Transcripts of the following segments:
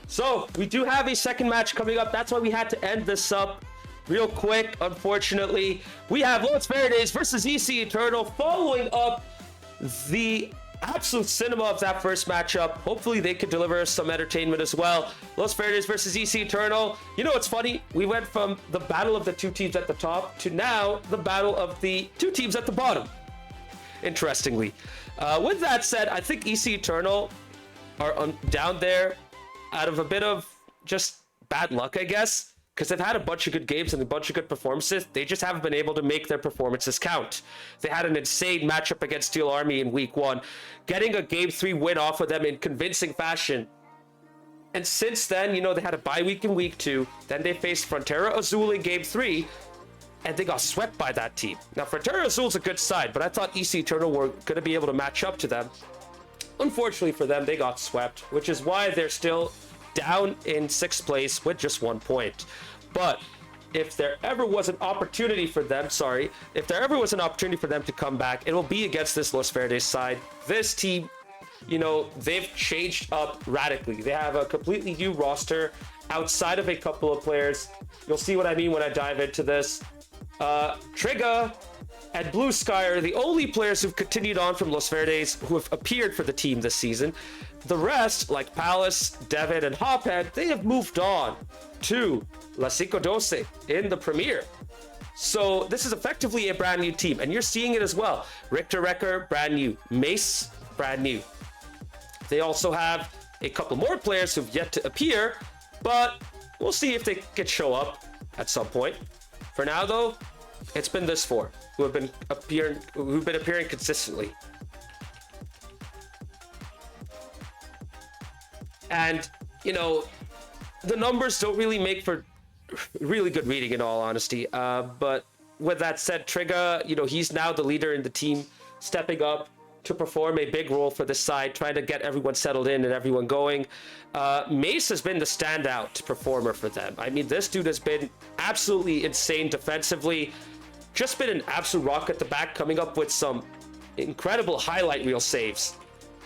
So we do have a second match coming up. That's why we had to end this up real quick. Unfortunately, we have Los Verdes versus EC Eternal following up the absolute cinema of that first matchup. Hopefully they could deliver some entertainment as well. Los Verdes versus EC Eternal. You know what's funny? We went from the battle of the two teams at the top to now the battle of the two teams at the bottom. Interestingly. With that said, I think EC Eternal are down there out of a bit of just bad luck, I guess, because they've had a bunch of good games and a bunch of good performances. They just haven't been able to make their performances count. They had an insane matchup against Steel Army in week 1, getting a game 3 win off of them in convincing fashion. And since then, you know, they had a bye week in week 2. Then they faced Frontera Azul in game 3, and they got swept by that team. Now, Frontera Azul's a good side, but I thought EC Eternal were going to be able to match up to them. Unfortunately for them, they got swept, which is why they're still down in 6th place with just 1 point. But if there ever was an opportunity for them, if there ever was an opportunity for them to come back, it will be against this Los Verdes side. This team, you know, they've changed up radically. They have a completely new roster outside of a couple of players. You'll see what I mean when I dive into this. Trigger and Blue Sky are the only players who've continued on from Los Verdes who have appeared for the team this season. The rest, like Palace, David, and Hophead, they have moved on to La Cinco Doce in the Premier. So this is effectively a brand new team, and you're seeing it as well. Richter Wrecker, brand new. Mace, brand new. They also have a couple more players who've yet to appear, but we'll see if they can show up at some point. For now, though, it's been this 4 who've been appearing consistently. And, you know, the numbers don't really make for really good reading, in all honesty. But with that said, Trigger, you know, he's now the leader in the team, stepping up to perform a big role for this side, trying to get everyone settled in and everyone going. Mace has been the standout performer for them. I mean, this dude has been absolutely insane defensively. Just been an absolute rock at the back, coming up with some incredible highlight reel saves.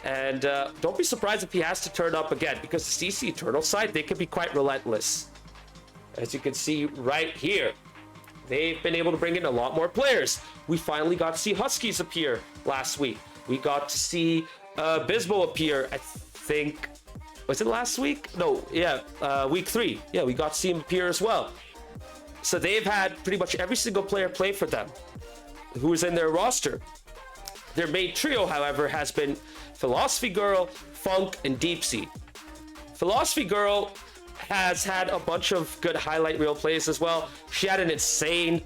And don't be surprised if he has to turn up again, because the CC Eternal side, they can be quite relentless. As you can see right here, they've been able to bring in a lot more players. We finally got to see Huskies appear last week. We got to see Bisbo appear, I think, was it last week? No, yeah, week 3. Yeah, we got to see him appear as well. So they've had pretty much every single player play for them who is in their roster. Their main trio, however, has been Philosophy Girl, Funk, and Deep Sea. Philosophy Girl has had a bunch of good highlight reel plays as well. She had an insane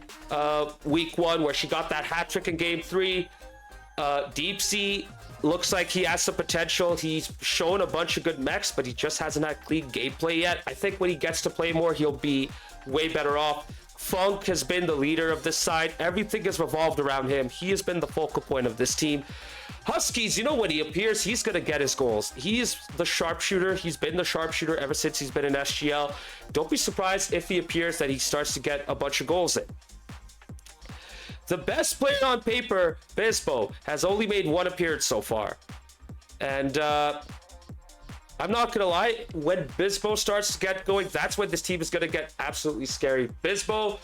week 1 where she got that hat trick in game 3. Deep Sea looks like he has some potential. He's shown a bunch of good mechs, but he just hasn't had clean gameplay yet. I think when he gets to play more, he'll be way better off. Funk has been the leader of this side. Everything has revolved around him. He has been the focal point of this team. Huskies, you know, when he appears, he's going to get his goals. He is the sharpshooter. He's been the sharpshooter ever since he's been in SGL. Don't be surprised if he appears that he starts to get a bunch of goals in. The best player on paper, Bisbo, has only made 1 appearance so far. And I'm not going to lie, when Bisbo starts to get going, that's when this team is going to get absolutely scary. Bisbo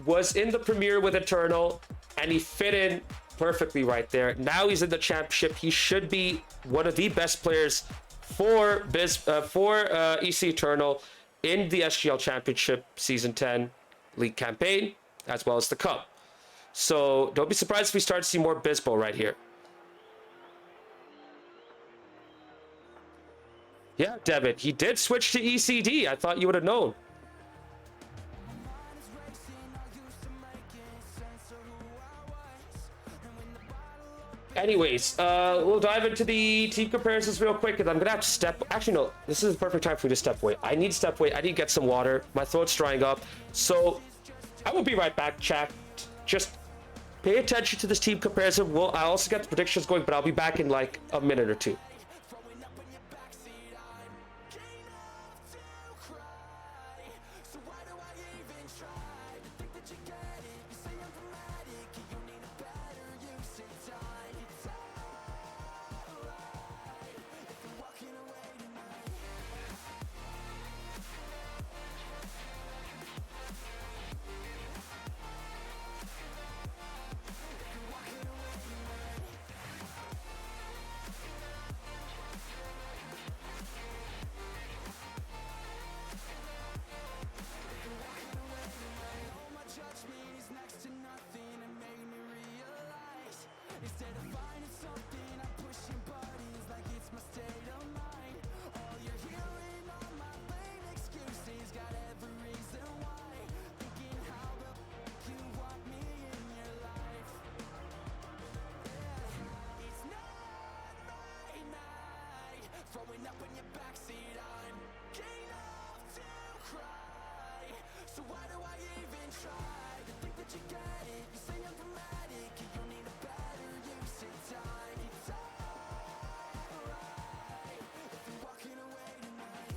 was in the Premier with Eternal, and he fit in perfectly right there. Now he's in the championship. He should be one of the best players for EC Eternal in the SGL Championship Season 10 League campaign, as well as the Cup. So don't be surprised if we start to see more Bisbo right here. Yeah, Devin, he did switch to ECD. I thought you would have known. Anyways, we'll dive into the team comparisons real quick, and I'm gonna have to step. Actually, no, this is the perfect time for me to step away. I need to step away. I need to get some water. My throat's drying up. So I will be right back, chat. Just pay attention to this team comparison. I'll also get the predictions going, but I'll be back in like a minute or 2. throwing up in your backseat. I'm king enough to cry, so why do I even try to think that you get it? You say I'm dramatic, you don't need a better use of time. It's alright if you're walking away tonight. If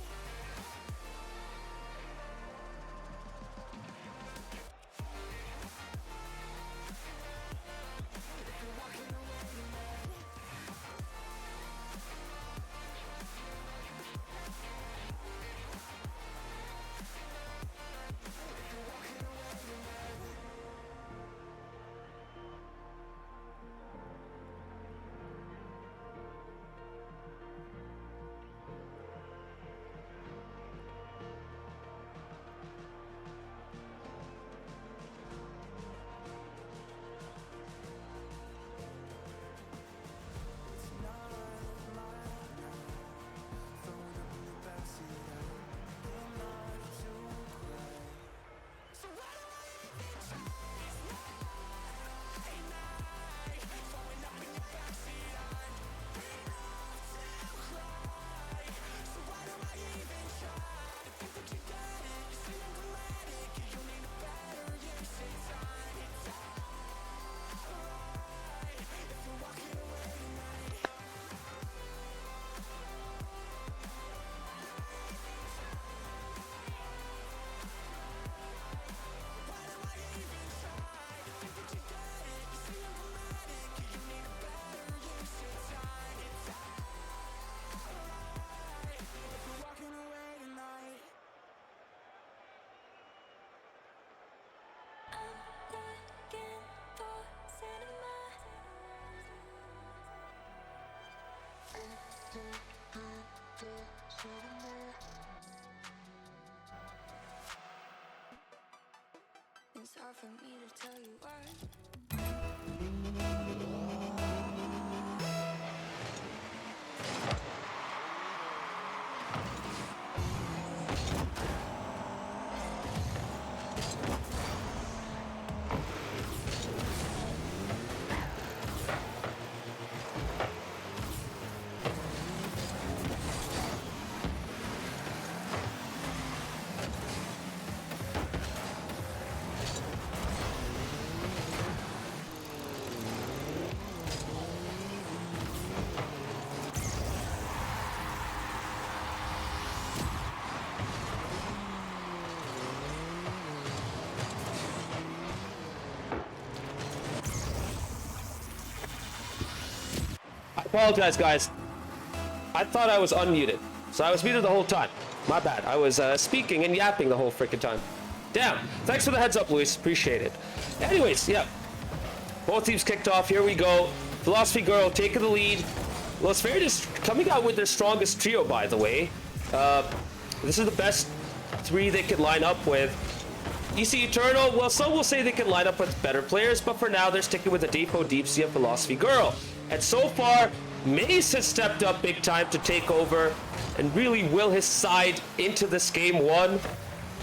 you're walking away tonight. It's hard for me to tell you why. I apologize, guys. I thought I was unmuted, so I was muted the whole time. My bad. I was speaking and yapping the whole freaking time. Damn. Thanks for the heads up, Luis. Appreciate it. Anyways, yeah. Both teams kicked off. Here we go. Philosophy Girl taking the lead. Los Verdes coming out with their strongest trio, by the way. This is the best three they could line up with. EC Eternal, well, some will say they can line up with better players, but for now they're sticking with the Depot, Deep Sea, and Philosophy Girl. And so far, Mace has stepped up big time to take over and really will his side into this game one.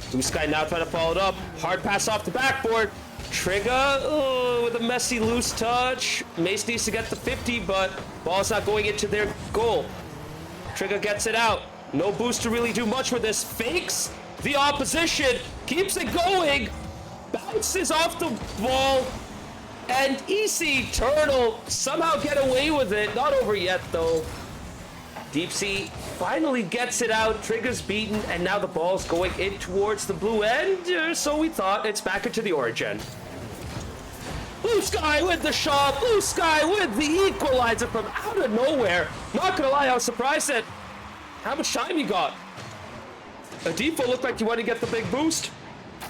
Blue Sky now trying to follow it up. Hard pass off the backboard. Trigger with a messy loose touch. Mace needs to get the 50, but ball's not going into their goal. Trigger gets it out. No boost to really do much with this. Fakes the opposition. Keeps it going. Bounces off the ball. And EC Turtle somehow get away with it. Not over yet, though. Deep Sea finally gets it out. Trigger's beaten, and now the ball's going in towards the blue end. So we thought it's back into the origin. Blue Sky with the shot. Blue Sky with the equalizer from out of nowhere. Not gonna lie, I was surprised at how much time he got. Adifo looked like he wanted to get the big boost.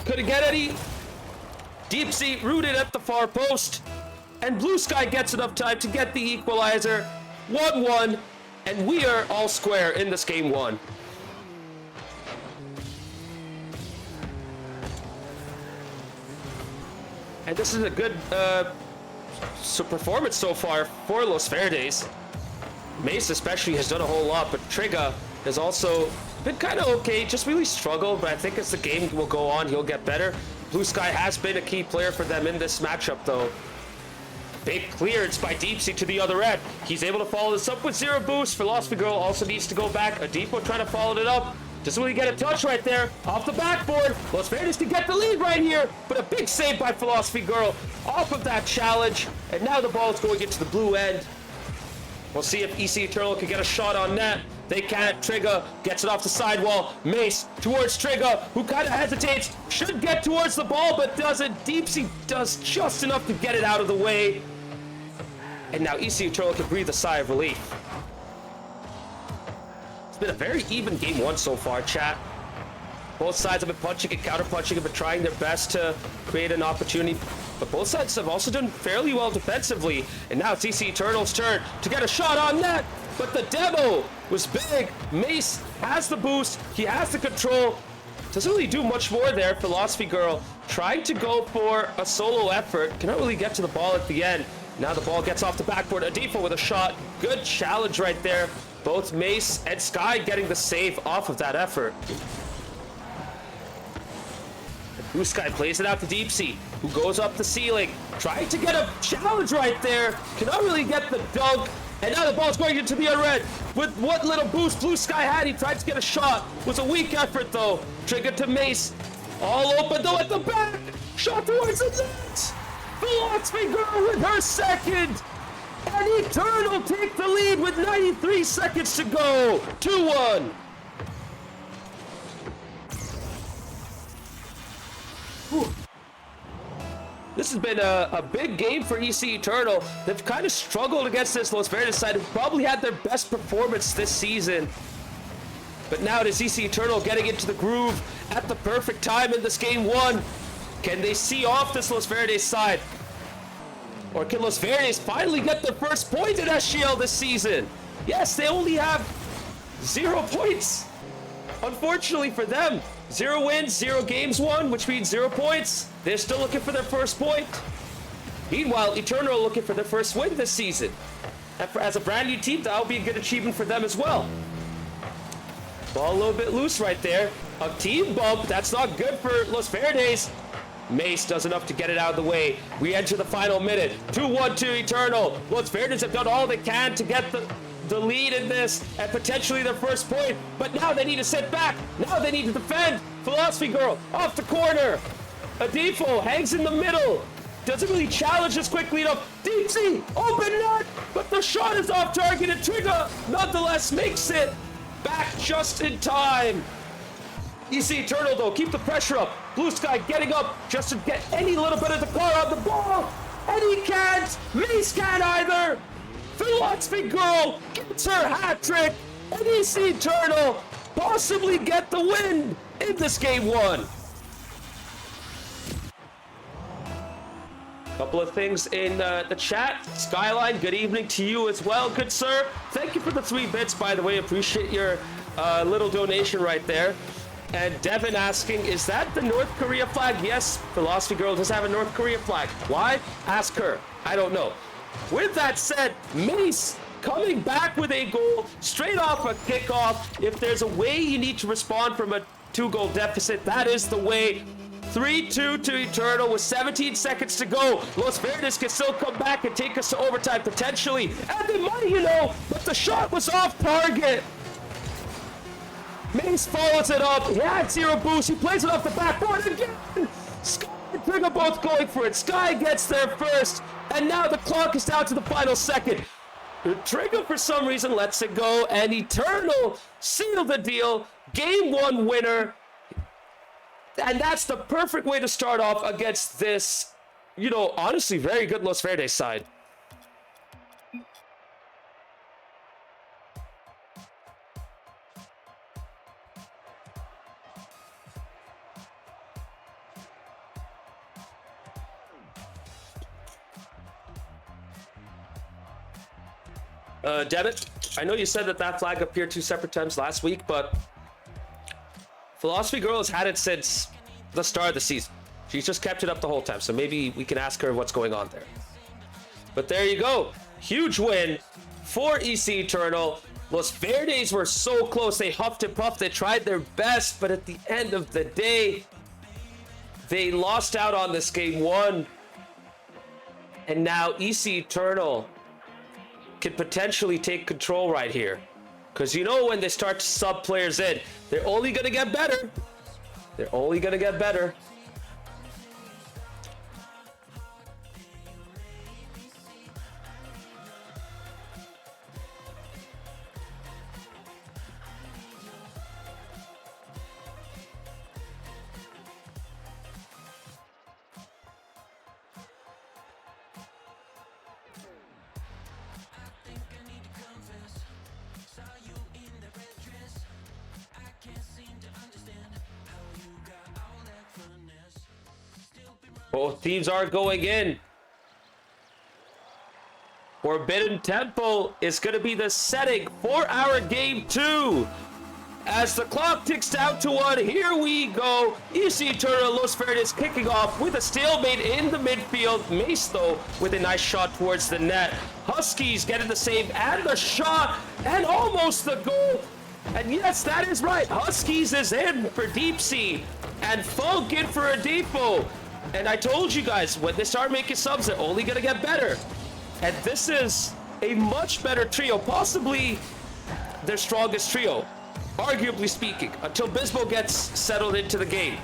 Couldn't get any. Deep Sea rooted at the far post. And Blue Sky gets enough time to get the equalizer. 1-1. And we are all square in this game one. And this is a good performance so far for Los Verdes. Mace especially has done a whole lot, but Trigger has also been kind of okay, just really struggled, but I think as the game will go on, he'll get better. Blue Sky has been a key player for them in this matchup, though. Big clearance by Deep Sea to the other end. He's able to follow this up with zero boost. Philosophy Girl also needs to go back. Adipo trying to follow it up. Doesn't really get a touch right there. Off the backboard. Los Verdes can get the lead right here. But a big save by Philosophy Girl off of that challenge. And now the ball is going into the blue end. We'll see if EC Eternal can get a shot on net. They can't. Trigger gets it off the sidewall. Mace towards Trigger, who kind of hesitates. Should get towards the ball, but doesn't. Deep Sea does just enough to get it out of the way. And now EC Eternal can breathe a sigh of relief. It's been a very even game one so far, chat. Both sides have been punching and counter-punching and been trying their best to create an opportunity. But both sides have also done fairly well defensively. And now it's EC Eternal's turn to get a shot on net. But the demo was big. Mace has the boost. He has the control. Doesn't really do much more there. Philosophy Girl trying to go for a solo effort. Cannot really get to the ball at the end. Now the ball gets off the backboard. Adipo with a shot. Good challenge right there. Both Mace and Sky getting the save off of that effort. Blue Sky plays it out to Deep Sea, who goes up the ceiling, trying to get a challenge right there. Cannot really get the dunk. And now the ball's going into the other end. With what little boost Blue Sky had, he tried to get a shot. Was a weak effort though. Trigger to Mace. All open though at the back. Shot towards the net. Philosophy Girl with her second. And Eternal take the lead with 93 seconds to go. 2-1. This has been a big game for EC Eternal. They've kind of struggled against this Los Verdes side, who probably had their best performance this season. But now it is EC Eternal getting into the groove at the perfect time in this game one. Can they see off this Los Verdes side? Or can Los Verdes finally get their first point in SGL this season? Yes, they only have 0 points. Unfortunately for them, 0 wins, 0 games won, which means 0 points. They're still looking for their first point. Meanwhile, Eternal are looking for their first win this season. And as a brand new team, that'll be a good achievement for them as well. Ball a little bit loose right there. A team bump, that's not good for Los Verdes. Mace does enough to get it out of the way. We enter the final minute. 2-1 to Eternal. Los Verdes have done all they can to get the lead in this and potentially their first point. But now they need to sit back. Now they need to defend. Philosophy Girl off the corner. Adipo hangs in the middle. Doesn't really challenge this quickly enough. Deep Sea, open net. But the shot is off target and Trigger nonetheless makes it back just in time. EC Eternal though, keep the pressure up. Blue Sky getting up just to get any little bit of the car on the ball. And he can't. Mace can't either. Philosophy Girl gets her hat trick. And EC Eternal possibly get the win in this game one. Couple of things in the chat. Skyline, good evening to you as well, good sir. Thank you for the 3 bits, by the way. Appreciate your little donation right there. And Devin asking, is that the North Korea flag? Yes, Philosophy Girl does have a North Korea flag. Why? Ask her. I don't know. With that said, Mace coming back with a goal straight off a kickoff. If there's a way you need to respond from a 2-goal deficit, that is the way. 3-2 to Eternal with 17 seconds to go. Los Verdes can still come back and take us to overtime potentially. And they might, you know, but the shot was off target. Mace follows it up. He had 0 boost. He plays it off the backboard again. Sky and Trigger both going for it. Sky gets there first. And now the clock is down to the final second. Trigger, for some reason, lets it go. And Eternal sealed the deal. Game 1 winner. And that's the perfect way to start off against this, you know, honestly, very good Los Verdes side. Debit, I know you said that flag appeared 2 separate times last week, but Philosophy Girl has had it since the start of the season. She's just kept it up the whole time, so maybe we can ask her what's going on there. But there you go. Huge win for EC Eternal. Los Verdes were so close. They huffed and puffed. They tried their best, but at the end of the day, they lost out on this game 1. And now EC Eternal can potentially take control right here. Because you know when they start to sub players in, they're only going to get better. They're only going to get better. Both teams are going in. Forbidden Temple is going to be the setting for our game 2. As the clock ticks down to 1, here we go. EC Eternal Los Verdes kicking off with a stalemate in the midfield. Mace, though, with a nice shot towards the net. Huskies getting the save and the shot and almost the goal. And yes, that is right. Huskies is in for Deep Sea and Funk in for a Depot. And I told you guys, when they start making subs, they're only going to get better. And this is a much better trio, possibly their strongest trio, arguably speaking, until Bisbo gets settled into the game.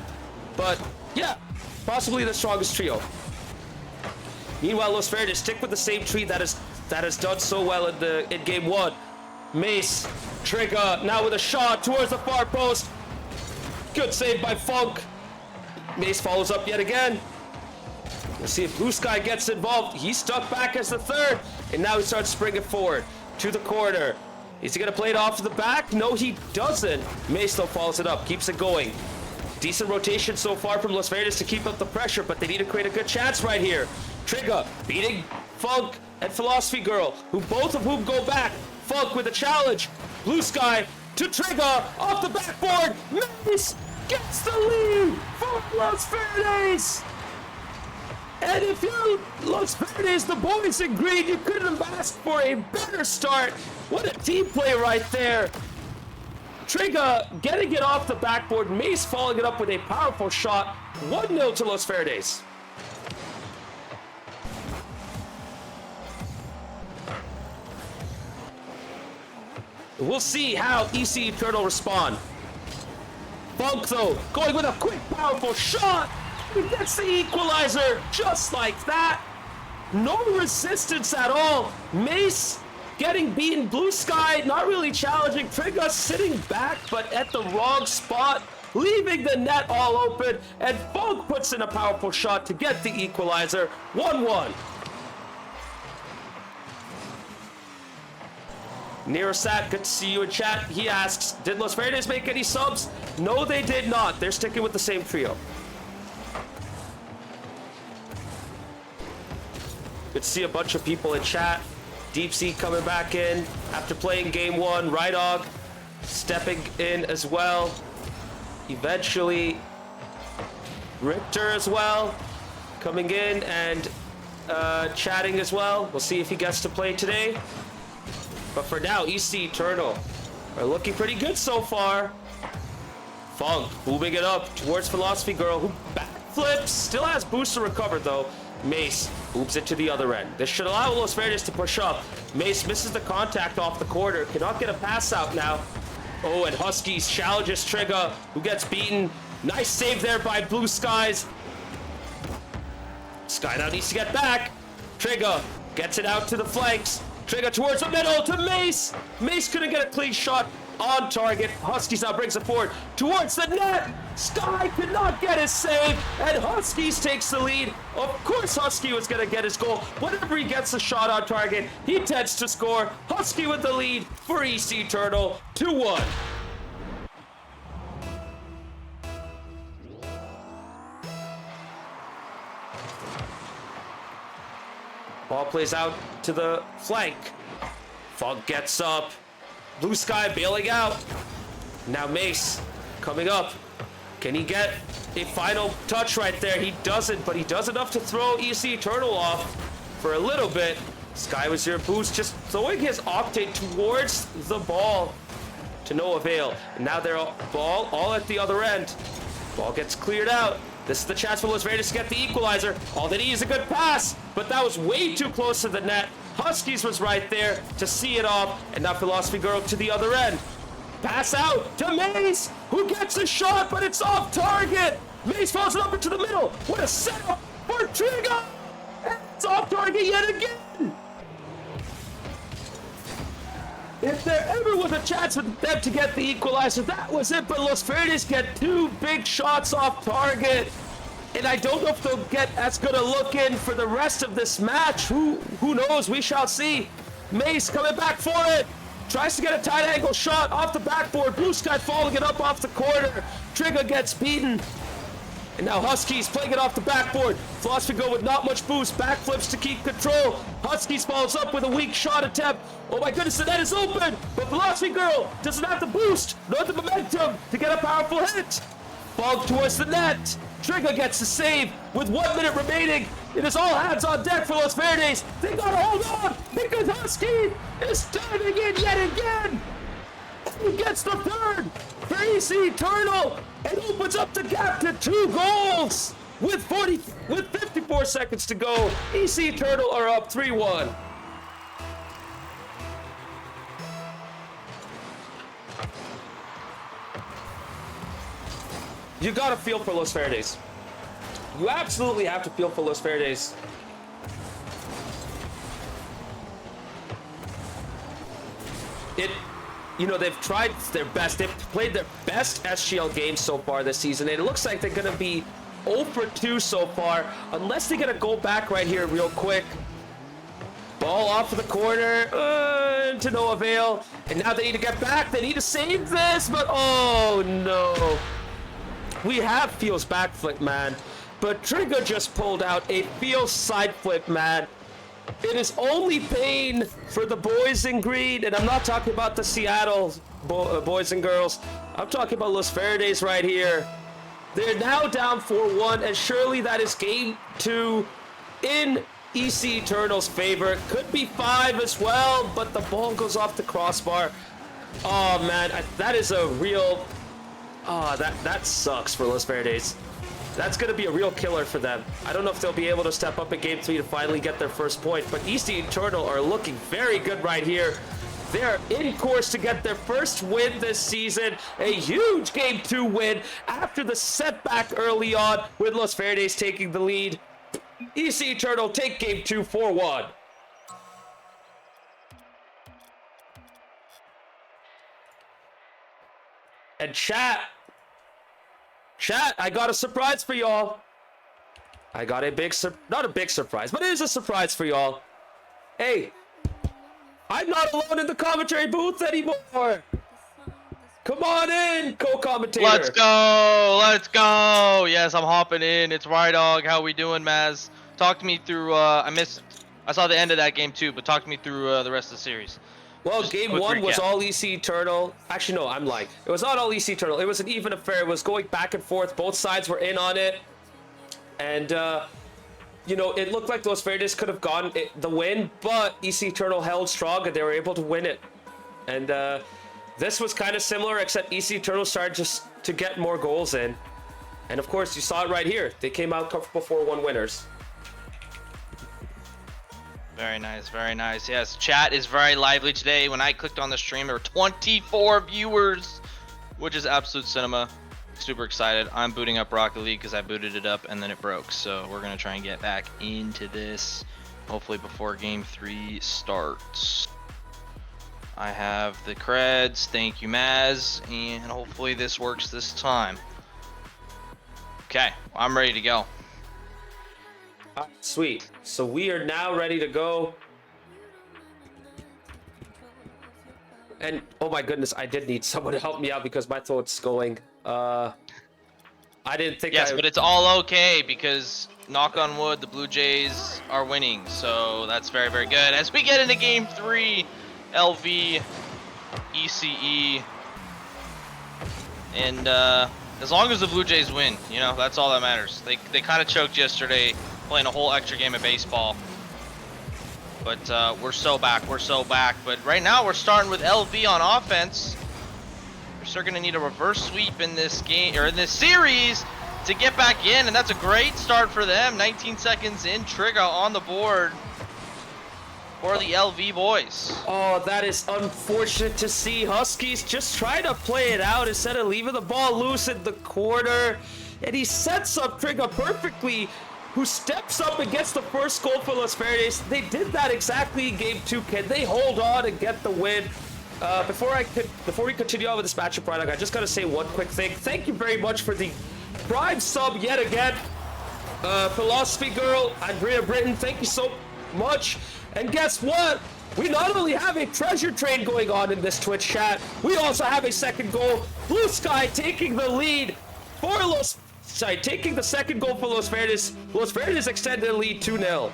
But yeah, possibly the strongest trio. Meanwhile, Los Verdes stick with the same tree that has done so well in game 1. Mace, Trigger, now with a shot towards the far post. Good save by Funk. Mace follows up yet again. We'll see if Blue Sky gets involved. He's stuck back as the third, and now he starts springing forward to the corner. Is he going to play it off to the back? No, he doesn't. Mace, though, follows it up, keeps it going. Decent rotation so far from Los Verdes to keep up the pressure, but they need to create a good chance right here. Trigger beating Funk and Philosophy Girl, who both of whom go back. Funk with a challenge. Blue Sky to Trigger off the backboard. Mace gets the lead for Los Verdes. And if you're Los Verdes, the boys in green, you couldn't have asked for a better start. What a team play right there. Trigger getting it off the backboard. Mace following it up with a powerful shot. 1-0 to Los Verdes. We'll see how EC Eternal respond. Funk, though, going with a quick, powerful shot. He gets the equalizer just like that. No resistance at all. Mace getting beaten. Blue Sky not really challenging. Trigger sitting back, but at the wrong spot, leaving the net all open. And Funk puts in a powerful shot to get the equalizer. 1-1. Nerosat, good to see you in chat. He asks, did Los Verdes make any subs? No, they did not. They're sticking with the same trio. Good to see a bunch of people in chat. Deep Sea coming back in after playing game 1. Rydog stepping in as well. Eventually, Richter as well coming in and chatting as well. We'll see if he gets to play today. But for now, EC Eternal are looking pretty good so far. Funk moving it up towards Philosophy Girl, who backflips. Still has boost to recover, though. Mace moves it to the other end. This should allow Los Verdes to push up. Mace misses the contact off the corner. Cannot get a pass out now. Oh, and Huskies challenges Trigger, who gets beaten. Nice save there by Blue Skies. Sky now needs to get back. Trigger gets it out to the flanks. Trigger towards the middle to Mace. Mace couldn't get a clean shot on target. Huskies now brings it forward towards the net. Sky could not get his save, and Huskies takes the lead. Of course Husky was going to get his goal. Whenever he gets a shot on target, he tends to score. Husky with the lead for EC Eternal, 2-1. Ball plays out to the flank. Funk gets up. Blue Sky bailing out. Now Mace coming up. Can he get a final touch right there? He doesn't, but he does enough to throw EC Eternal off for a little bit. Sky with zero boost, just throwing his Octane towards the ball to no avail. And now they're all at the other end. Ball gets cleared out. This is the chance for Los Verdes to get the equalizer. All they need is a good pass, but that was way too close to the net. Huskies was right there to see it off, and now Philosophy Girl to the other end. Pass out to Mace, who gets a shot, but it's off target. Mace falls it over to the middle. What a setup for Trigger. It's off target yet again. If there ever was a chance for them to get the equalizer, that was it. But Los Verdes get 2 big shots off target. And I don't know if they'll get as good a look in for the rest of this match. Who knows? We shall see. Mace coming back for it. Tries to get a tight angle shot off the backboard. Blue Sky following it up off the corner. Trigger gets beaten. And now Huskies playing it off the backboard. Philosophy Girl with not much boost. Backflips to keep control. Huskies follows up with a weak shot attempt. Oh my goodness, the net is open. But Philosophy Girl doesn't have the boost nor the momentum to get a powerful hit. Ball towards the net. Trigger gets the save with 1 minute remaining. It is all hands on deck for Los Verdes. They gotta hold on because Husky is diving in yet again. He gets the third for EC Eternal and opens up the gap to 2 goals. With 54 seconds to go, EC Eternal are up 3-1. You gotta feel for Los Verdes. You absolutely have to feel for Los Verdes. They've tried their best. They've played their best SGL games so far this season, and it looks like they're going to be 0 for 2 so far, unless they're going to go back right here real quick. Ball off of the corner, to no avail. And now they need to get back. They need to save this, but oh no. We have Feels backflip, man. But Trigger just pulled out a Feels side flip, man. It is only pain for the boys in green, and I'm not talking about the Seattle boys and girls. I'm talking about Los Verdes right here. They're now down 4-1, and surely that is game 2 in EC Eternal's favor. Could be 5 as well, but the ball goes off the crossbar. Oh man, that is a real... Oh, that sucks for Los Verdes. That's going to be a real killer for them. I don't know if they'll be able to step up in Game 3 to finally get their first point, but EC Eternal are looking very good right here. They're in course to get their first win this season. A huge Game 2 win after the setback early on with Los Verdes taking the lead. EC Eternal take Game 2 4-1. And chat, I got a surprise for y'all. I got a not a big surprise, but it is a surprise for y'all. Hey, I'm not alone in the commentary booth anymore. Come on in, co-commentator. Let's go. Yes, I'm hopping in. It's Rydog. How we doing, Maz? Talk to me through, I saw the end of that game too, but talk to me through the rest of the series. Well, Just game quick 1 was recap. all EC Eternal. Actually, no, I'm lying. It was not all EC Eternal. It was an even affair. It was going back and forth. Both sides were in on it. And, it looked like Los Verdes could have gotten the win, but EC Eternal held strong and they were able to win it. And this was kind of similar, except EC Eternal started just to get more goals in. And, of course, you saw it right here. They came out comfortable 4-1 winners. Very nice, very nice. Yes, chat is very lively today. When I clicked on the stream, there were 24 viewers, which is absolute cinema. Super excited. I'm booting up Rocket League because I booted it up and then it broke. So we're going to try and get back into this, hopefully before Game 3 starts. I have the creds. Thank you, Maz. And hopefully this works this time. Okay, I'm ready to go. Sweet. So we are now ready to go. And oh my goodness, I did need someone to help me out because my throat's going. I didn't think. Yes, but it's all okay because knock on wood, the Blue Jays are winning. So that's very, very good. As we get into Game 3, LV, ECE, and as long as the Blue Jays win, that's all that matters. They kind of choked yesterday, playing a whole extra game of baseball. But we're so back. But right now we're starting with LV on offense. We're still gonna need a reverse sweep in this game or in this series. to get back in, and that's a great start for them. 19 seconds in, Trigger on the board for the LV boys. Oh, that is unfortunate to see. Huskies just try to play it out instead of leaving the ball loose in the corner. And he sets up Trigger perfectly, who steps up and gets the first goal for Los Verdes. They did that exactly in game 2. Can they hold on and get the win? Before we continue on with this matchup, product, I just gotta say one quick thing. Thank you very much for the Prime sub yet again. Philosophy Girl, Andrea Britton, thank you so much. And guess what? We not only have a treasure train going on in this Twitch chat, we also have a second goal. Blue Sky taking the lead for taking the second goal for Los Verdes. Los Verdes extended the lead 2-0.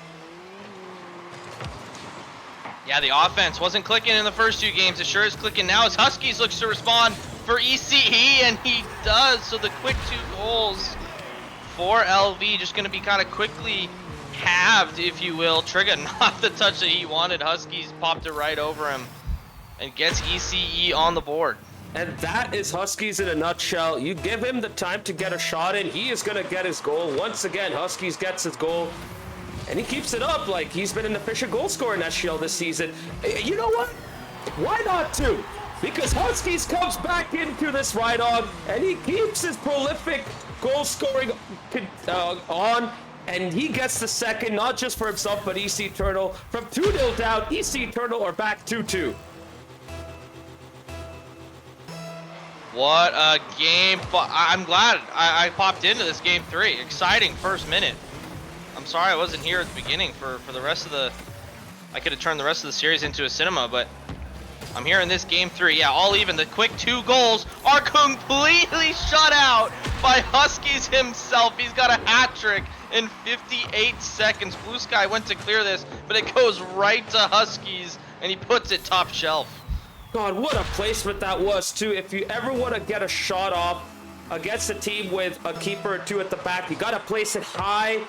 Yeah, the offense wasn't clicking in the first 2 games. It sure is clicking now as Huskies looks to respond for ECE, and he does. So the quick 2 goals for LV just going to be kind of quickly halved, if you will. Trigger not the touch that he wanted. Huskies popped it right over him and gets ECE on the board. And that is Huskies in a nutshell. You give him the time to get a shot in, he is going to get his goal. Once again, Huskies gets his goal. And he keeps it up like he's been an efficient goal scorer in SGL this season. You know what? Why not 2? Because Huskies comes back into this ride-on, and he keeps his prolific goal scoring on, and he gets the second, not just for himself, but EC Eternal. From 2-0 down, EC Eternal are back 2-2. What a game. I'm glad I popped into this game 3. Exciting first minute. I'm sorry I wasn't here at the beginning for the rest of the... I could have turned the rest of the series into a cinema, but I'm here in this game 3. Yeah, all even. The quick 2 goals are completely shut out by Huskies himself. He's got a hat trick in 58 seconds. Blue Sky went to clear this, but it goes right to Huskies, and he puts it top shelf. God, what a placement that was, too. If you ever want to get a shot off against a team with a keeper or 2 at the back, you got to place it high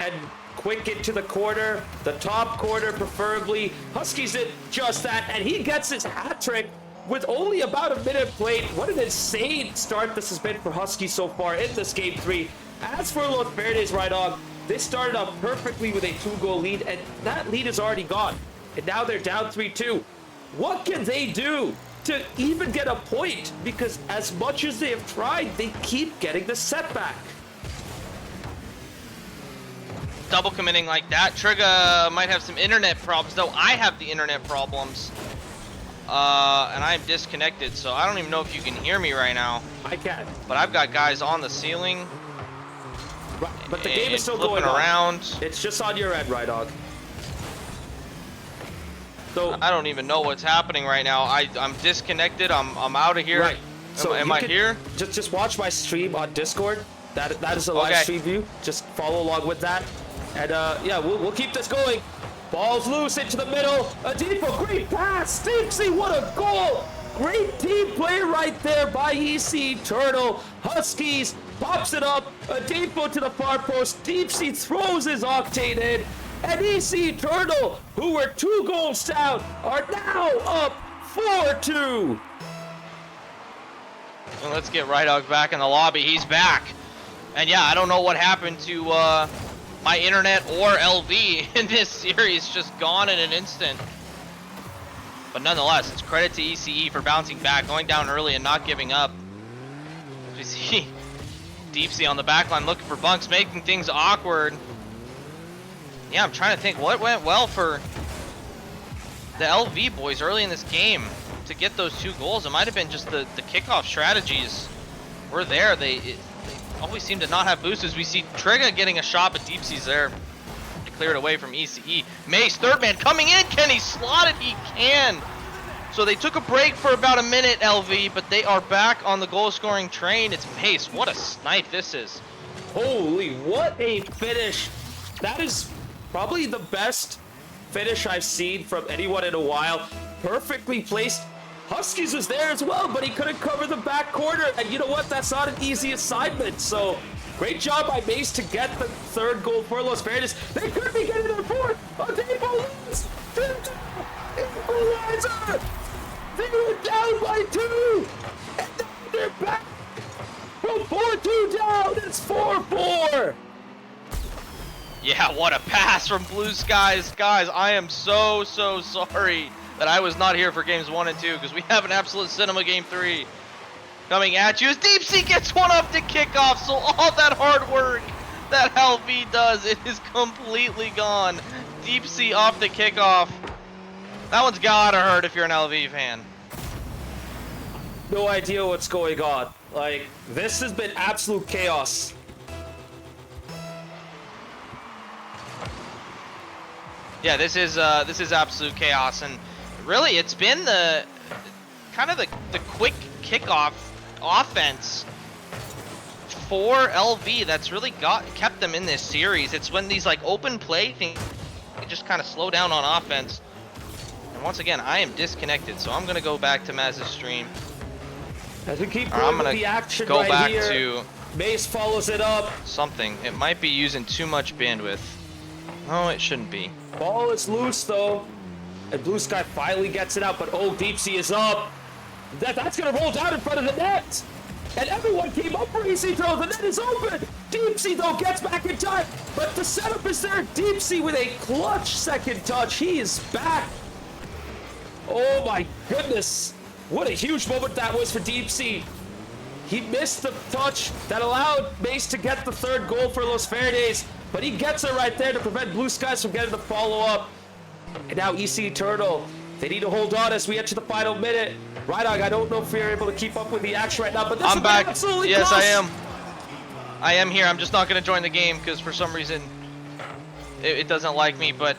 and quick it to the corner, the top corner preferably. Huskies did just that, and he gets his hat trick with only about a minute played. What an insane start this has been for Huskies so far in this game 3. As for Los Verdes right on, they started off perfectly with a 2-goal lead, and that lead is already gone. And now they're down 3-2. What can they do to even get a point? Because as much as they have tried, they keep getting the setback. Double committing like that. Trigger might have some internet problems, though. I have the internet problems. And I'm disconnected, so I don't even know if you can hear me right now. I can. But I've got guys on the ceiling. Right, but the game is still going around. It's just on your end, right, dog? So I don't even know what's happening right now. I'm disconnected. I'm out of here. Right. So am I here? Just watch my stream on Discord. That is a live stream view. Just follow along with that. And yeah, we'll keep this going. Ball's loose into the middle. Adipo, great pass. Deepsy, what a goal. Great team play right there by EC Turtle. Huskies pops it up. Adipo to the far post. Deepsy throws his Octane in. And EC Turtle, who were 2 goals down, are now up 4-2. And let's get Rydog back in the lobby. He's back. And yeah, I don't know what happened to my internet or LV in this series. Just gone in an instant. But nonetheless, it's credit to ECE for bouncing back, going down early and not giving up. We see Deepsy on the back line looking for bunks, making things awkward. Yeah, I'm trying to think what went well for the LV boys early in this game to get those 2 goals. It might have been just the kickoff strategies were there. They always seem to not have boosters. We see Trigger getting a shot, but Deepsy's there to clear it away from ECE. Mace, third man coming in. Can he slot it? He can. So they took a break for about a minute, LV, but they are back on the goal scoring train. It's Mace. What a snipe this is. Holy, what a finish. That is probably the best finish I've seen from anyone in a while. Perfectly placed. Huskies was there as well, but he couldn't cover the back corner. And you know what? That's not an easy assignment. So great job by Mace to get the 3rd goal for Los Verdes. They could be getting their 4th. Equalizer! They were down by 2. And now they're back from 4-2 down. It's It's 4-4. Yeah, what a pass from Blue Skies. Guys, I am so sorry that I was not here for games 1 and 2 because we have an absolute cinema game 3 coming at you as Deep Sea gets one up to kickoff. So all that hard work that LV does, it is completely gone. Deep Sea off the kickoff. That one's gotta hurt if you're an LV fan. No idea what's going on. Like, this has been absolute chaos. Yeah, this is absolute chaos, and really it's been the kind of the quick kickoff offense for LV that's really kept them in this series. It's when these like open play things just kind of slow down on offense. And once again, I am disconnected, so I'm gonna go back to Maz's stream. As we keep Or I'm going with gonna the action go right back here, to Mace follows it up. something. It might be using too much bandwidth. Oh, it shouldn't be. Ball is loose though, and Blue Sky finally gets it out. But oh, Deep Sea is up. That's gonna roll down in front of the net, and everyone came up for EC throw. The net is open. Deep Sea though gets back in time, but the setup is there. Deep Sea with a clutch second touch. He is back. Oh my goodness. What a huge moment that was for Deep Sea. He missed the touch that allowed Mace to get the third goal for Los Verdes, but he gets it right there to prevent Blue Skies from getting the follow-up. And now EC Eternal, they need to hold on as we enter the final minute. Rydog, I don't know if you're able to keep up with the action right now, but this I'm is back. absolutely Yes, close. I am. I am here. I'm just not going to join the game because for some reason it doesn't like me. But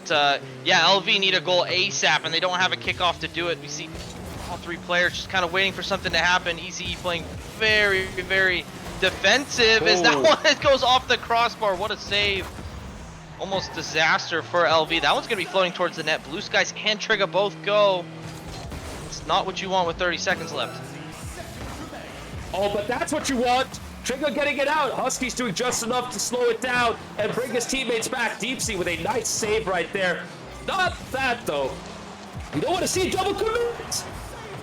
yeah, LV need a goal ASAP, and they don't have a kickoff to do it. We see all three players just kind of waiting for something to happen. ECE playing very defensive as that one goes off the crossbar. What a save. Almost disaster for LV. That one's going to be floating towards the net. Blue Skies and Trigga both go. It's not what you want with 30 seconds left. Oh, but that's what you want. Trigga getting it out. Husky's doing just enough to slow it down and bring his teammates back. Deep Sea with a nice save right there. Not that, though. You don't want to see double commit.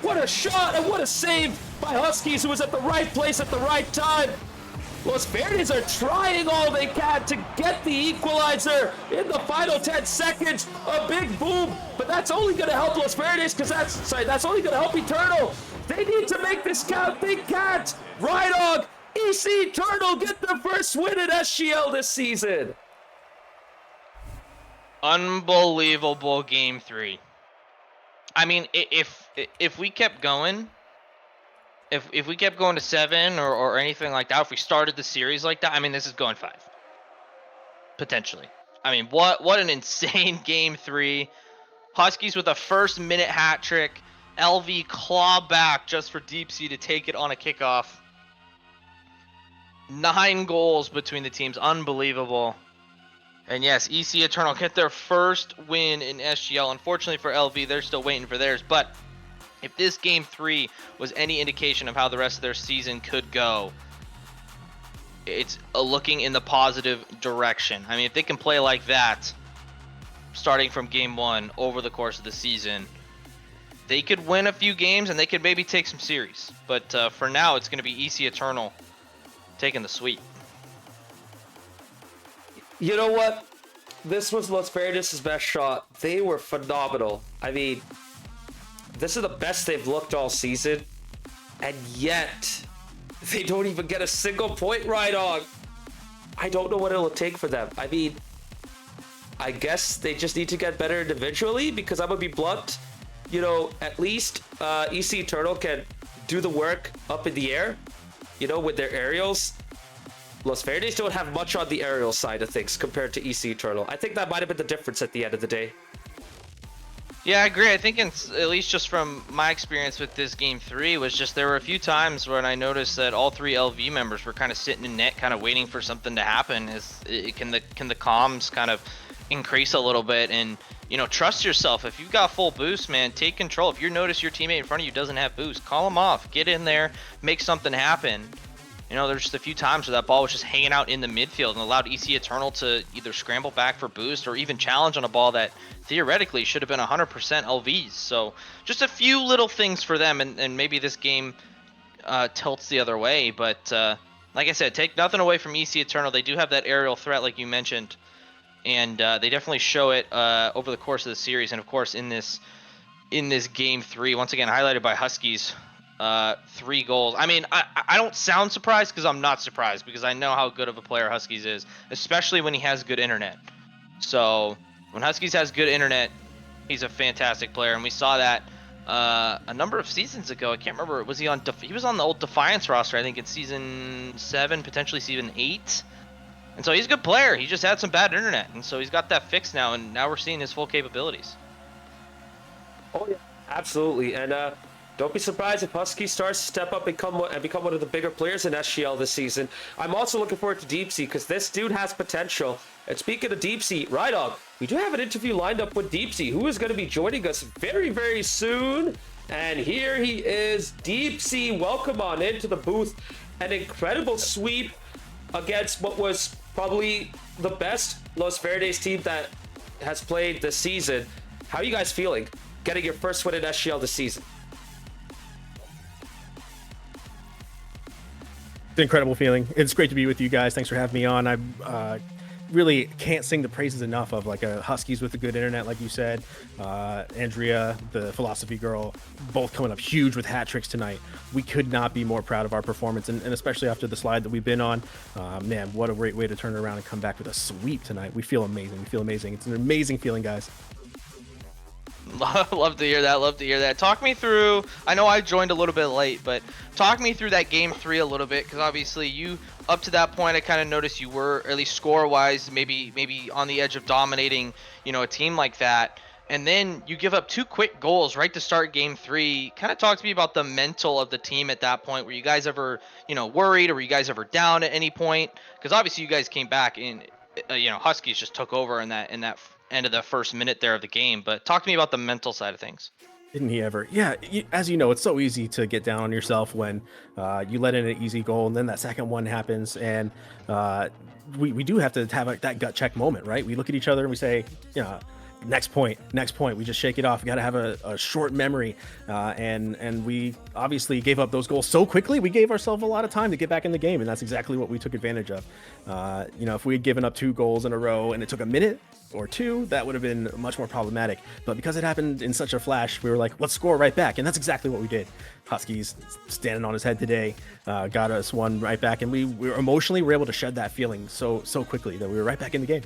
What a shot and what a save by Huskies, who was at the right place at the right time. Los Verdes are trying all they can to get the equalizer in the final 10 seconds. A big boom, but that's only going to help Los Verdes because that's only going to help Eternal. They need to make this count. They can't. Rydog, EC Eternal get their first win at SGL this season. Unbelievable game 3. I mean, if we kept going, if we kept going to 7 or anything like that, if we started the series like that, I mean, this is going 5. Potentially. I mean, what an insane game 3. Huskies with a first minute hat trick. LV claw back just for Deep Sea to take it on a kickoff. 9 goals between the teams. Unbelievable. And yes, EC Eternal get their first win in SGL. Unfortunately for LV, they're still waiting for theirs. But if this game 3 was any indication of how the rest of their season could go, it's looking in the positive direction. I mean, if they can play like that, starting from game 1 over the course of the season, they could win a few games and they could maybe take some series. But for now, it's going to be EC Eternal taking the sweep. You know what? This was Los Verdes' best shot. They were phenomenal. I mean, this is the best they've looked all season, and yet they don't even get a single point right on. I don't know what it'll take for them. I mean, I guess they just need to get better individually, because I'm gonna be blunt. You know, at least EC Eternal can do the work up in the air, you know, with their aerials. Los Verdes don't have much on the aerial side of things compared to EC Eternal. I think that might have been the difference at the end of the day. Yeah, I agree. I think it's, at least just from my experience with this game 3, was just there were a few times when I noticed that all 3 LV members were kind of sitting in net, kind of waiting for something to happen. Can the comms kind of increase a little bit, and you know, trust yourself. If you've got full boost, man, take control. If you notice your teammate in front of you doesn't have boost, call him off. Get in there, make something happen. You know, there's just a few times where that ball was just hanging out in the midfield and allowed EC Eternal to either scramble back for boost or even challenge on a ball that theoretically should have been 100% LVs. So just a few little things for them, and maybe this game tilts the other way. But like I said, take nothing away from EC Eternal. They do have that aerial threat, like you mentioned, and they definitely show it over the course of the series, and of course in this game 3, once again highlighted by Huskies, 3 goals. I mean, I don't sound surprised because I'm not surprised, because I know how good of a player Huskies is, especially when he has good internet. So when Huskies has good internet, he's a fantastic player, and we saw that a number of seasons ago. I can't remember. Was he on? He was on the old Defiance roster, I think, in season 7, potentially season 8. And so he's a good player. He just had some bad internet, and so he's got that fixed now, and now we're seeing his full capabilities. Oh yeah, absolutely. And don't be surprised if Husky starts to step up and become one of the bigger players in SGL this season. I'm also looking forward to Deep Sea because this dude has potential. And speaking of Deep Sea, Rydog, we do have an interview lined up with Deep Sea, who is going to be joining us very, very soon. And here he is, Deep Sea. Welcome on into the booth. An incredible sweep against what was probably the best Los Verdes team that has played this season. How are you guys feeling getting your first win in SGL this season? It's an incredible feeling. It's great to be with you guys. Thanks for having me on. I really can't sing the praises enough of like a Huskies with a good internet, like you said. Andrea, the philosophy girl, both coming up huge with hat tricks tonight. We could not be more proud of our performance, and especially after the slide that we've been on. Man, what a great way to turn it around and come back with a sweep tonight. We feel amazing. We feel amazing. It's an amazing feeling, guys. Love to hear that. Love to hear that. Talk me through. I know I joined a little bit late, but talk me through that game 3 a little bit, because obviously you, up to that point, I kind of noticed you were, at least score-wise, maybe on the edge of dominating, a team like that. And then you give up 2 quick goals right to start game 3. Kind of talk to me about the mental of the team at that point. Were you guys ever, worried, or were you guys ever down at any point? Because obviously you guys came back and, Huskies just took over in that end of the first minute there of the game. But talk to me about the mental side of things. Didn't he ever? Yeah, as you know, it's so easy to get down on yourself when you let in an easy goal, and then that second one happens, and we do have to have that gut check moment, right? We look at each other and we say, next point. We just shake it off. We got to have a short memory, and we obviously gave up those goals so quickly. We gave ourselves a lot of time to get back in the game, and that's exactly what we took advantage of. If we had given up 2 goals in a row and it took a minute or 2, that would have been much more problematic. But because it happened in such a flash, we were like, let's score right back, and that's exactly what we did. Huskies standing on his head today, got us one right back, and we were emotionally able to shed that feeling so quickly that we were right back in the game.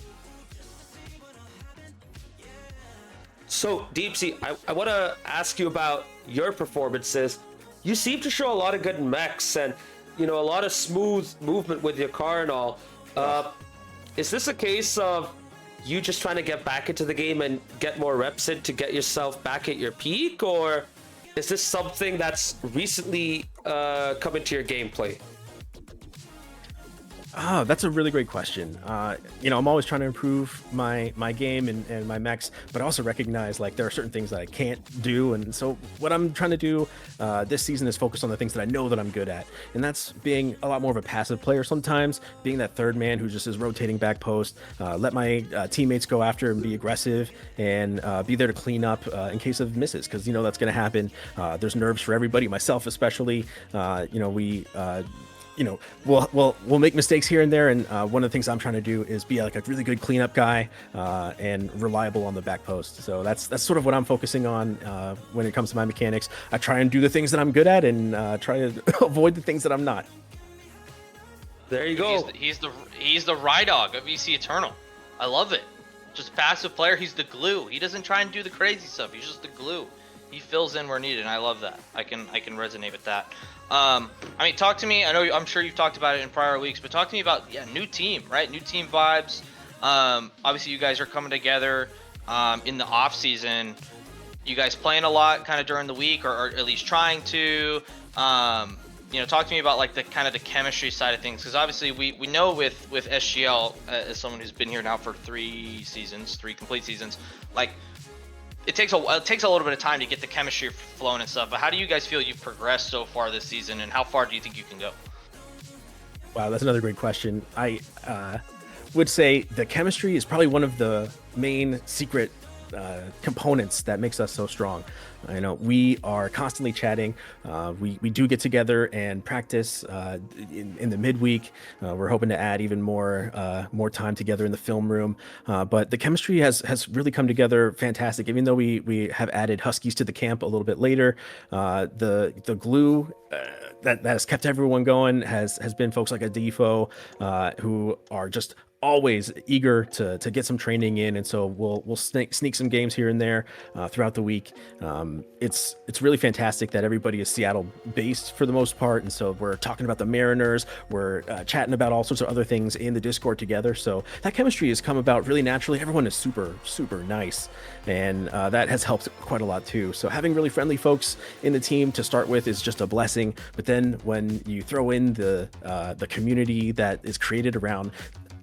So, Deep Sea, I want to ask you about your performances. You seem to show a lot of good mechs and, a lot of smooth movement with your car and all. Is this a case of you just trying to get back into the game and get more reps in to get yourself back at your peak? Or is this something that's recently come into your gameplay? Oh, that's a really great question. I'm always trying to improve my game and my mechs, but I also recognize like there are certain things that I can't do. And so what I'm trying to do this season is focus on the things that I know that I'm good at. And that's being a lot more of a passive player sometimes, being that third man who just is rotating back post, let my teammates go after and be aggressive, and be there to clean up in case of misses, because that's going to happen. There's nerves for everybody, myself especially. We'll make mistakes here and there, and one of the things I'm trying to do is be like a really good cleanup guy and reliable on the back post. So that's sort of what I'm focusing on when it comes to my mechanics. I try and do the things that I'm good at, and try to avoid the things that I'm not. There you go. He's the Rydog of EC Eternal. I love it. Just passive player. He's the glue. He doesn't try and do the crazy stuff. He's just the glue. He fills in where needed, and I love that. I can resonate with that. Talk to me. I'm sure you've talked about it in prior weeks, but talk to me about new team, right? New team vibes. Obviously, you guys are coming together in the off season. You guys playing a lot, kind of during the week, or at least trying to. Talk to me about like the kind of the chemistry side of things, because obviously we know with SGL, as someone who's been here now for 3 complete seasons, like. It takes a little bit of time to get the chemistry flowing and stuff, but how do you guys feel you've progressed so far this season, and how far do you think you can go? Wow, that's another great question. I would say the chemistry is probably one of the main secret components that makes us so strong. I know we are constantly chatting. We do get together and practice in the midweek. We're hoping to add even more time together in the film room. But the chemistry has really come together fantastic. Even though we have added Huskies to the camp a little bit later, the glue that has kept everyone going has been folks like a Defo, who are just always eager to get some training in, and so we'll sneak some games here and there throughout the week. It's really fantastic that everybody is Seattle based for the most part, and so we're talking about the Mariners, we're chatting about all sorts of other things in the Discord together. So that chemistry has come about really naturally. Everyone is super nice, and that has helped quite a lot too. So having really friendly folks in the team to start with is just a blessing, but then when you throw in the community that is created around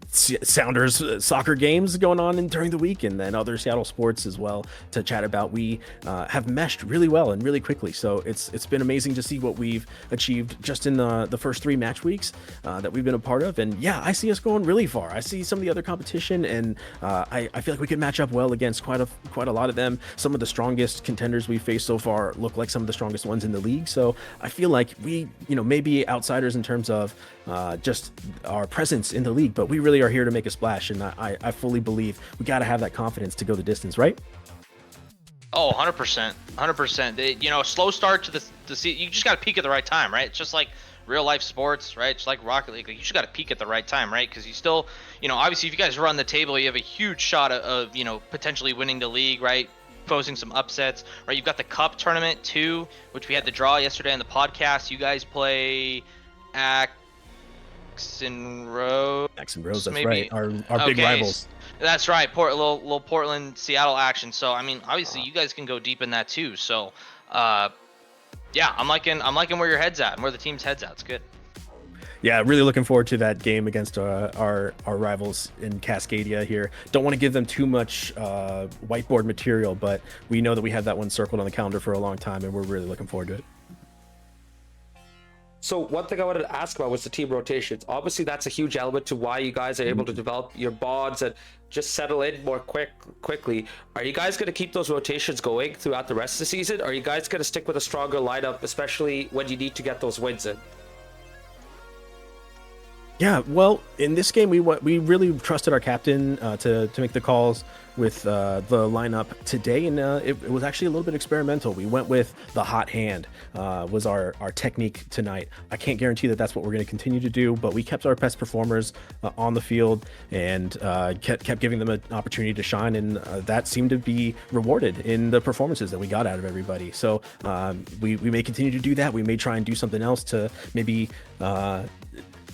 Sounders soccer games going on during the week, and then other Seattle sports as well to chat about, we have meshed really well and really quickly. So it's been amazing to see what we've achieved just in the first 3 match weeks that we've been a part of. And yeah, I see us going really far. I see some of the other competition, and I feel like we can match up well against quite a lot of them. Some of the strongest contenders we've faced so far look like some of the strongest ones in the league. So I feel like we, may be outsiders in terms of just our presence in the league, but we really are here to make a splash, and I fully believe we got to have that confidence to go the distance, right? Oh, 100%. 100%. A slow start to the season, you just got to peak at the right time, right? It's just like real life sports, right? It's like Rocket League. You just got to peak at the right time, right? Because you still, obviously if you guys run the table, you have a huge shot of potentially winning the league, right? Posing some upsets, right? You've got the Cup tournament too, which we had the draw yesterday on the podcast. You guys play Axon Rose, that's maybe? right. Our big rivals. That's right. Little Portland, Seattle action. So I mean, obviously you guys can go deep in that too. So, yeah, I'm liking where your head's at and where the team's head's at. It's good. Yeah, really looking forward to that game against our rivals in Cascadia here. Don't want to give them too much whiteboard material, but we know that we have that one circled on the calendar for a long time, and we're really looking forward to it. So one thing I wanted to ask about was the team rotations. Obviously, that's a huge element to why you guys are able to develop your bonds and just settle in more quickly. Are you guys going to keep those rotations going throughout the rest of the season? Or are you guys going to stick with a stronger lineup, especially when you need to get those wins in? Yeah, well, in this game, we really trusted our captain to make the calls with the lineup today, and it was actually a little bit experimental. We went with the hot hand was our technique tonight. I can't guarantee that that's what we're going to continue to do, but we kept our best performers on the field and kept giving them an opportunity to shine, and that seemed to be rewarded in the performances that we got out of everybody. So we may continue to do that. We may try and do something else to maybe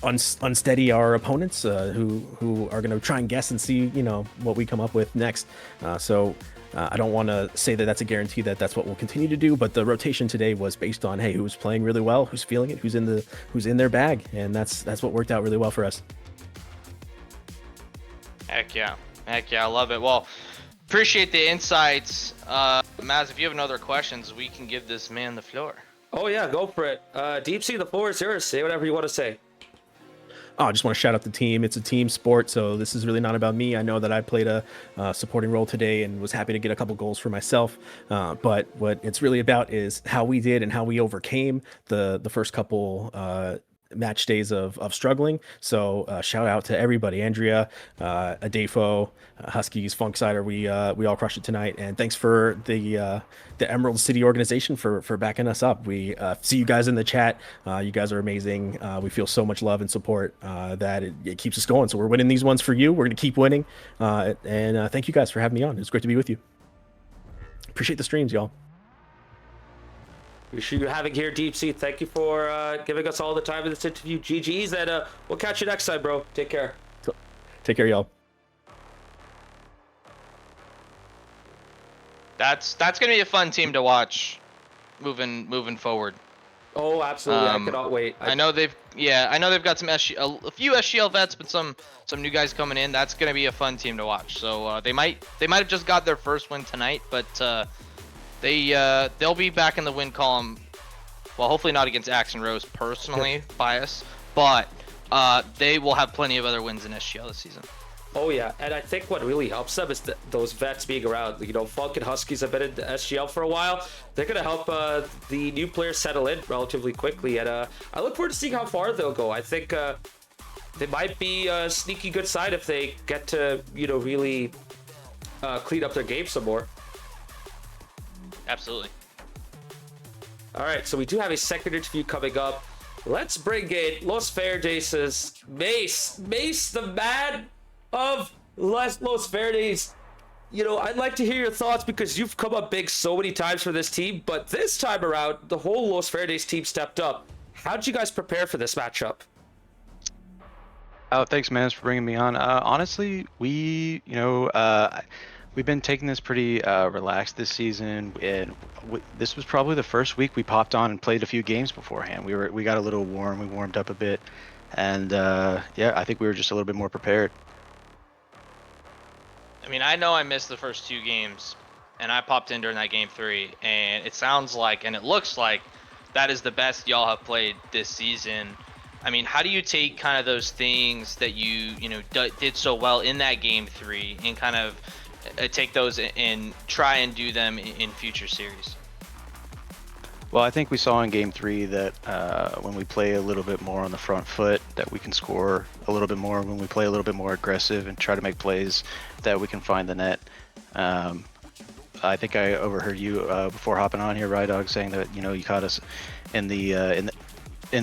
unsteady our opponents who are going to try and guess and see what we come up with next. So I don't want to say that that's a guarantee that that's what we'll continue to do, but the rotation today was based on, hey, who's playing really well, who's feeling it, who's in their bag, and that's what worked out really well for us. Heck yeah, I love it. Well, appreciate the insights. Maz, if you have no other questions, we can give this man the floor. Oh yeah, go for it. Deep Sea, the floor is yours. Say whatever you want to say. Oh, I just want to shout out the team. It's a team sport, so this is really not about me. I know that I played a supporting role today and was happy to get a couple goals for myself. But what it's really about is how we did and how we overcame the first couple match days of struggling. So shout out to everybody, Andrea, Adefo, Huskies, Funksider. We all crushed it tonight, and thanks for the Emerald City organization for backing us up. We see you guys in the chat. You guys are amazing. We feel so much love and support that it keeps us going. So we're winning these ones for you. We're going to keep winning, and thank you guys for having me on. It's great to be with you. Appreciate the streams, y'all. Appreciate you having here, Deep Sea. Thank you for giving us all the time in this interview. GG's, and we'll catch you next time, bro. Take care. Take care, y'all. That's gonna be a fun team to watch, moving forward. Oh, absolutely! I cannot wait. I know they've got some a few SGL vets, but some new guys coming in. That's gonna be a fun team to watch. So they might have just got their first win tonight, but they'll be back in the win column. Well, hopefully not against Axon Rose personally, bias, but they will have plenty of other wins in SGL this season. Oh yeah, and I think what really helps them is those vets being around. You know, Funk and Huskies have been in the SGL for a while. They're gonna help the new players settle in relatively quickly, and I look forward to seeing how far they'll go. I think they might be a sneaky good side if they get to really clean up their game some more. Absolutely. All right, so we do have a second interview coming up. Let's bring in Los Verdes' Mace. Mace, the man of Los Verdes. I'd like to hear your thoughts because you've come up big so many times for this team, but this time around, the whole Los Verdes team stepped up. How'd you guys prepare for this matchup? Oh, thanks, man, for bringing me on. Honestly, we've been taking this pretty relaxed this season, and this was probably the first week we popped on and played a few games beforehand. We got a little warm, we warmed up a bit, and yeah, I think we were just a little bit more prepared. I mean, I know I missed the first 2 games, and I popped in during that game 3, and it sounds like, and it looks like, that is the best y'all have played this season. I mean, how do you take kind of those things that you did so well in that game 3 and kind of take those and try and do them in future series? Well, I think we saw in game 3 that when we play a little bit more on the front foot, that we can score a little bit more. When we play a little bit more aggressive and try to make plays, that we can find the net. I think I overheard you before hopping on here, Rydog, saying that you caught us in the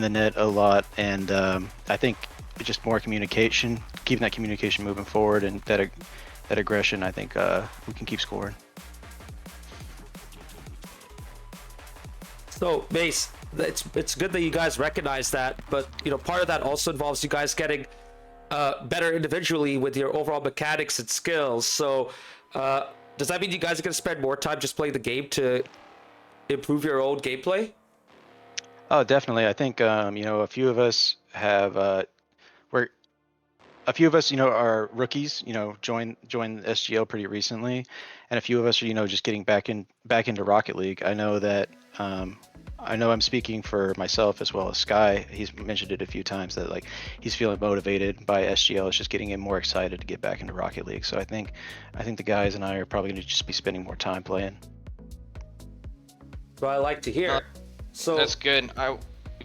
net a lot, and I think just more communication, keeping that communication moving forward, and that aggression, I think we can keep scoring. So, Mace, it's good that you guys recognize that, but part of that also involves you guys getting better individually with your overall mechanics and skills. So, does that mean you guys are going to spend more time just playing the game to improve your own gameplay? Oh, definitely. I think a few of us have a few of us, are rookies, joined SGL pretty recently, and a few of us are, just getting back into Rocket League. I know that I know I'm speaking for myself as well as Sky. He's mentioned it a few times that like he's feeling motivated by SGL. It's just getting him more excited to get back into Rocket League. So I think the guys and I are probably going to just be spending more time playing. Well, I like to hear. So That's good.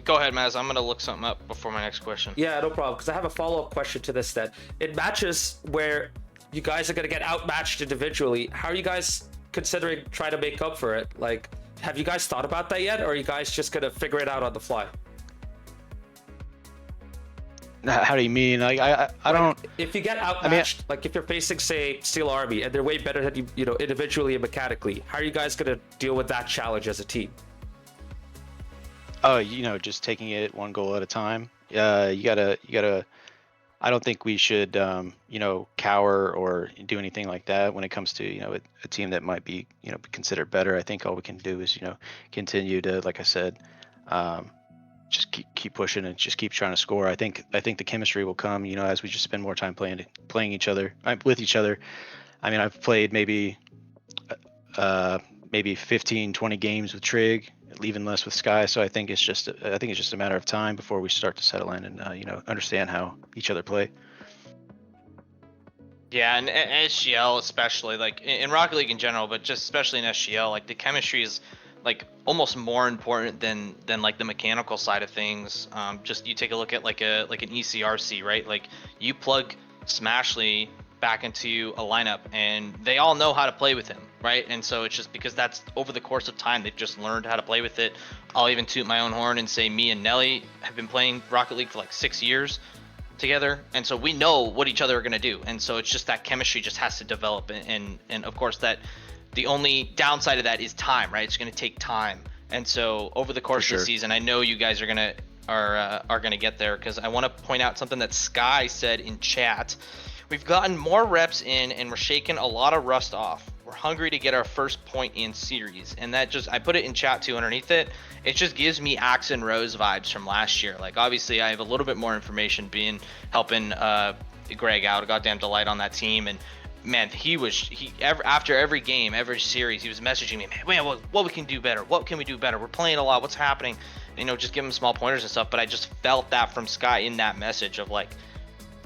Go ahead, Maz. I'm gonna look something up before my next question. yeah, no problem. Because I have a follow-up question to this. That in matches where you guys are gonna get outmatched individually, how are you guys considering trying to make up for it? Like, have you guys thought about that yet, or are you guys just gonna figure it out on the fly? How do you mean? Like I don't. If you get outmatched, like if you're facing, say, Steel Army, and they're way better than you, individually and mechanically, how are you guys gonna deal with that challenge as a team? Oh, just taking it one goal at a time. You gotta. I don't think we should, cower or do anything like that when it comes to, a team that might be, considered better. I think all we can do is, continue to, like I said, just keep pushing and just keep trying to score. I think the chemistry will come, as we just spend more time playing with each other. I mean, I've played maybe 15, 20 games with Trig, even less with Sky. So I think it's just a matter of time before we start to settle in and understand how each other play. Yeah, and SGL especially, like in Rocket League in general, but just especially in SGL, like the chemistry is like almost more important than like the mechanical side of things. Just you take a look at like an ECRC, right? Like you plug Smashly back into a lineup and they all know how to play with him, right? And so it's just because that's over the course of time they've just learned how to play with it. I'll even toot my own horn and say me and Nelly have been playing Rocket League for like 6 years together, and so we know what each other are going to do, and so it's just that chemistry just has to develop, and of course that the only downside of that is time, right? It's going to take time, and so over the course of the season I know you guys are going to get there, because I want to point out something that Sky said in chat. We've gotten more reps in and we're shaking a lot of rust off. We're hungry to get our first point in series. And that just, I put it in chat too underneath it. It just gives me Axe and Rose vibes from last year. Like obviously I have a little bit more information helping Greg out, a goddamn delight on that team. And man, after every game, every series, he was messaging me, man, what we can do better? What can we do better? We're playing a lot. What's happening? Just give him small pointers and stuff. But I just felt that from Sky in that message of like,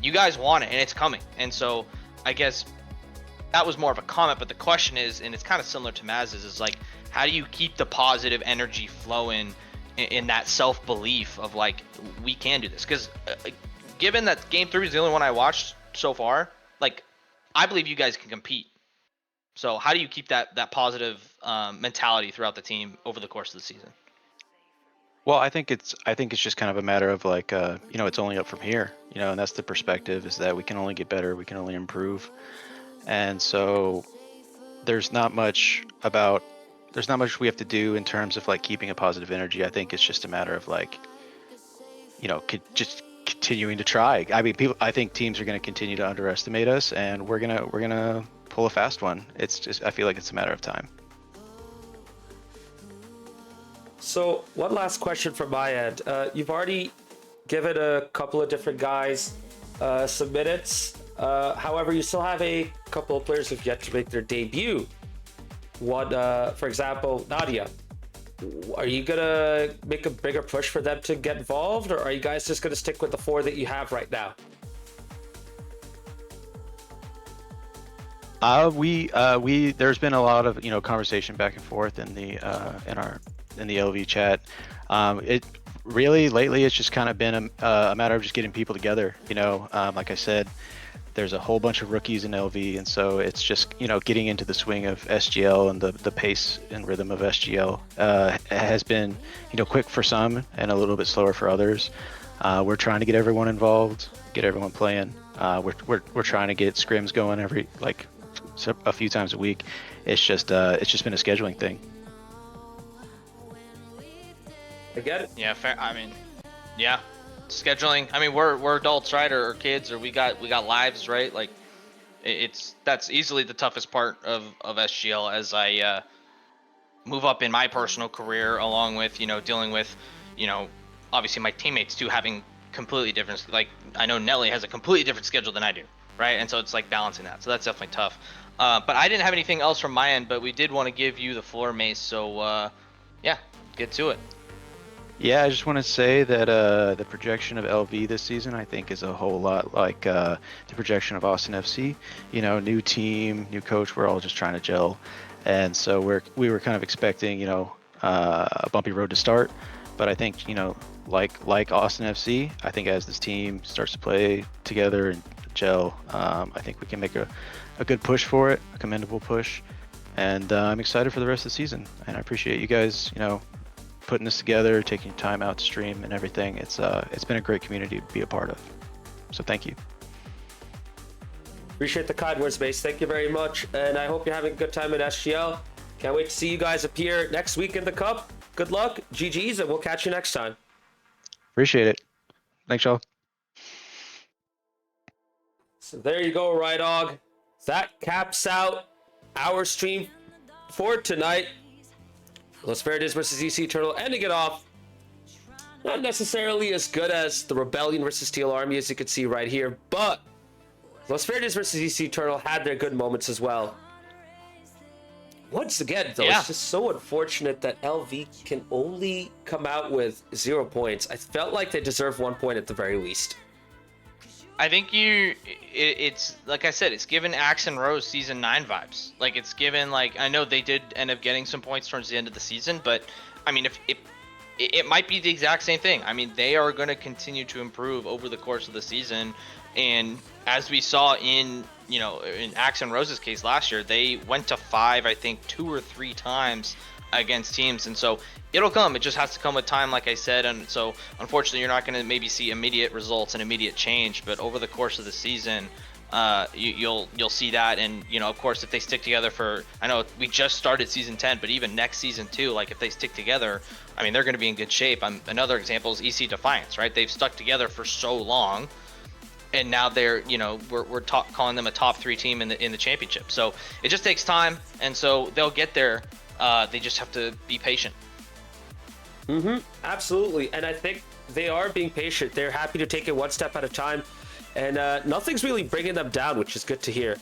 you guys want it and it's coming. And so I guess that was more of a comment, but the question is, and it's kind of similar to Maz's, is like, how do you keep the positive energy flowing in that self-belief of like, we can do this? Because given that game 3 is the only one I watched so far, like, I believe you guys can compete. So how do you keep that positive mentality throughout the team over the course of the season? Well, I think it's just kind of a matter of like, it's only up from here, and that's the perspective, is that we can only get better, we can only improve. And so there's not much we have to do in terms of like keeping a positive energy. I think it's just a matter of like, just continuing to try. I mean, I think teams are going to continue to underestimate us, and we're gonna pull a fast one. It's just, I feel like it's a matter of time. So one last question from my end. You've already given a couple of different guys some minutes. However, you still have a couple of players who've yet to make their debut. One, for example, Nadia. Are you gonna make a bigger push for them to get involved, or are you guys just gonna stick with the 4 that you have right now? There's been a lot of conversation back and forth in the LV chat. It really lately it's just kind of been a matter of just getting people together. Like I said, there's a whole bunch of rookies in LV, and so it's just getting into the swing of SGL, and the pace and rhythm of SGL has been quick for some and a little bit slower for others. We're trying to get everyone involved, get everyone playing. We're trying to get scrims going a few times a week. It's just been a scheduling thing. I get it. Yeah, fair. I mean, yeah, scheduling. I mean, we're adults, right, or kids, or we got lives, right? Like, that's easily the toughest part of SGL as I move up in my personal career, along with dealing with obviously my teammates too, having completely different. Like, I know Nelly has a completely different schedule than I do, right? And so it's like balancing that. So that's definitely tough. But I didn't have anything else from my end, but we did want to give you the floor, Mace. So yeah, get to it. Yeah, I just want to say that the projection of LV this season, I think, is a whole lot like the projection of Austin FC. New team, new coach. We're all just trying to gel, and so we were kind of expecting a bumpy road to start. But I think like Austin FC, I think as this team starts to play together and gel, I think we can make a good push for it, a commendable push, and I'm excited for the rest of the season. And I appreciate you guys, putting this together, taking time out to stream and everything. It's been a great community to be a part of. So thank you. Appreciate the kind words, Mace. Thank you very much, and I hope you're having a good time at SGL. Can't wait to see you guys appear next week in the Cup. Good luck, GG's, and we'll catch you next time. Appreciate it. Thanks, y'all. So there you go, Rydog. That caps out our stream for tonight. Los Verdes versus EC Eternal ending it off. Not necessarily as good as the Rebellion versus Steel Army, as you can see right here, but Los Verdes versus EC Eternal had their good moments as well. Once again, though, Yeah. It's just so unfortunate that LV can only come out with 0 points. I felt like they deserved 1 point at the very least. I think it's like I said, it's given Axe and Rose season 9 vibes. Like, it's given, like, I know they did end up getting some points towards the end of the season, but I mean, if it might be the exact same thing. I mean, they are going to continue to improve over the course of the season, and as we saw in in Axe and Rose's case last year, they went to 5, I think 2 or 3 times against teams, and so it'll come. It just has to come with time, like I said. And so unfortunately you're not going to maybe see immediate results and immediate change, but over the course of the season you'll see that. And of course, if they stick together for, I know we just started season 10, but even next season too, like if they stick together, I mean, they're going to be in good shape. Another example is EC Defiance, right? They've stuck together for so long, and now they're we're calling them a top 3 team in the championship. So it just takes time, and so they'll get there. They just have to be patient. Absolutely, and I think they are being patient. They're happy to take it one step at a time, and nothing's really bringing them down, which is good to hear.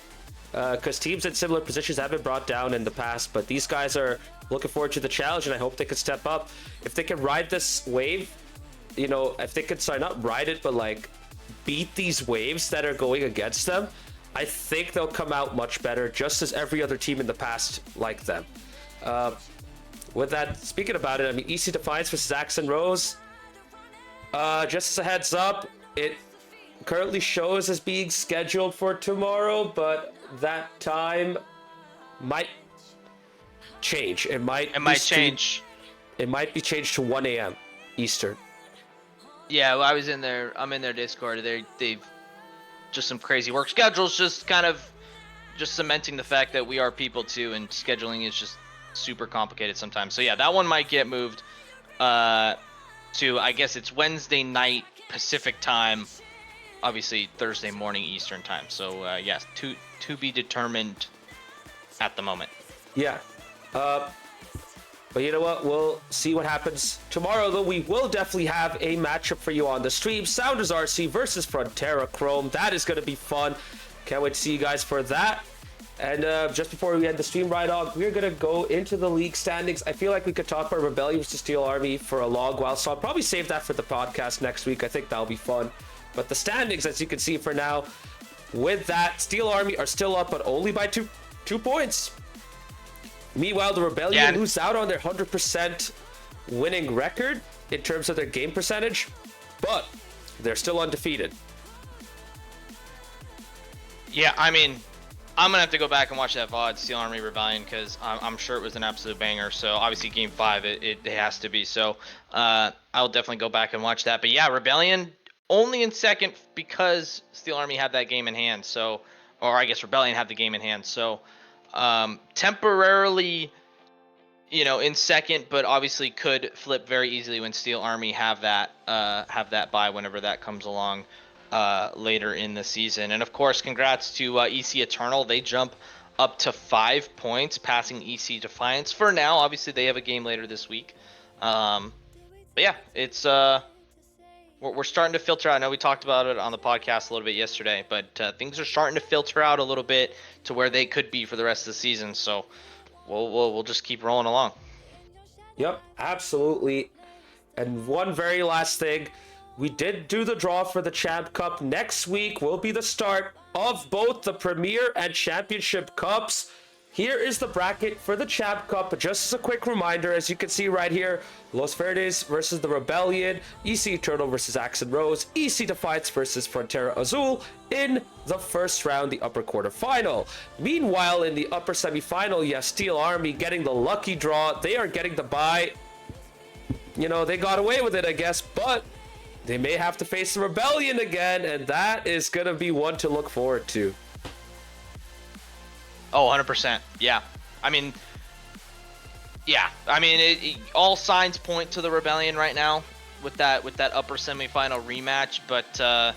Because teams in similar positions have been brought down in the past, but these guys are looking forward to the challenge, and I hope they can step up. If they can ride this wave, if they could, sorry, not ride it, but like beat these waves that are going against them, I think they'll come out much better, just as every other team in the past like them. With that, speaking about it, I mean, EC Defiance versus Axe and Rose. Just as a heads up, it currently shows as being scheduled for tomorrow, but that time might change. It might change. It might be changed to 1 a.m. Eastern. Yeah, well, I'm in their Discord. They've just some crazy work schedules, just kind of just cementing the fact that we are people too, and scheduling is just super complicated sometimes. So yeah, that one might get moved to, I guess it's Wednesday night Pacific time, obviously Thursday morning Eastern time. So yes, to be determined at the moment. Yeah. But you know what? We'll see what happens tomorrow, though. We will definitely have a matchup for you on the stream. Sounders RC versus Frontera Chrome. That is going to be fun. Can't wait to see you guys for that. And just before we end the stream right off, we're going to go into the league standings. I feel like we could talk about Rebellion versus Steel Army for a long while, so I'll probably save that for the podcast next week. I think that'll be fun. But the standings, as you can see for now, with that, Steel Army are still up, but only by two points. Meanwhile, the Rebellion lose out on their 100% winning record in terms of their game percentage, but they're still undefeated. Yeah, I mean, I'm going to have to go back and watch that VOD, Steel Army Rebellion, because I'm sure it was an absolute banger. So, obviously, Game 5, it has to be. So, I'll definitely go back and watch that. But, yeah, Rebellion only in second because Steel Army had that game in hand. So, or I guess Rebellion had the game in hand. So, temporarily, in second, but obviously could flip very easily when Steel Army have that bye whenever that comes along later in the season. And of course, congrats to EC Eternal. They jump up to 5 points, passing EC Defiance for now. Obviously, they have a game later this week. But yeah, it's we're starting to filter out. I know we talked about it on the podcast a little bit yesterday, but things are starting to filter out a little bit to where they could be for the rest of the season. So we'll just keep rolling along. Yep, absolutely. And one very last thing, we did do the draw for the Champ Cup. Next week will be the start of both the Premier and Championship Cups. Here is the bracket for the Champ Cup, but just as a quick reminder, as you can see right here, Los Verdes versus the Rebellion, EC Eternal versus Axe and Rose, EC Defiance versus Frontera Azul in the first round, the upper quarterfinal. Meanwhile, in the upper semifinal, yes, Steel Army getting the lucky draw. They are getting the bye. They got away with it, I guess, but they may have to face the Rebellion again, and that is going to be one to look forward to. Oh, 100%. Yeah. I mean, all signs point to the Rebellion right now with that upper semifinal rematch, but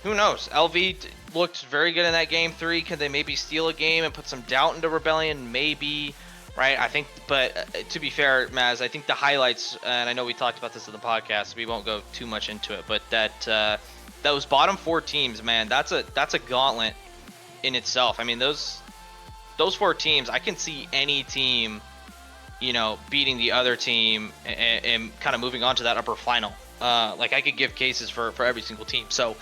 who knows? LV looked very good in that game 3. Can they maybe steal a game and put some doubt into Rebellion? Maybe, right? I think, but to be fair, Maz, I think the highlights, and I know we talked about this in the podcast, so we won't go too much into it, but those bottom 4 teams, man, that's a gauntlet in itself. I mean, those 4 teams, I can see any team, beating the other team and kind of moving on to that upper final. Like I could give cases for every single team. So,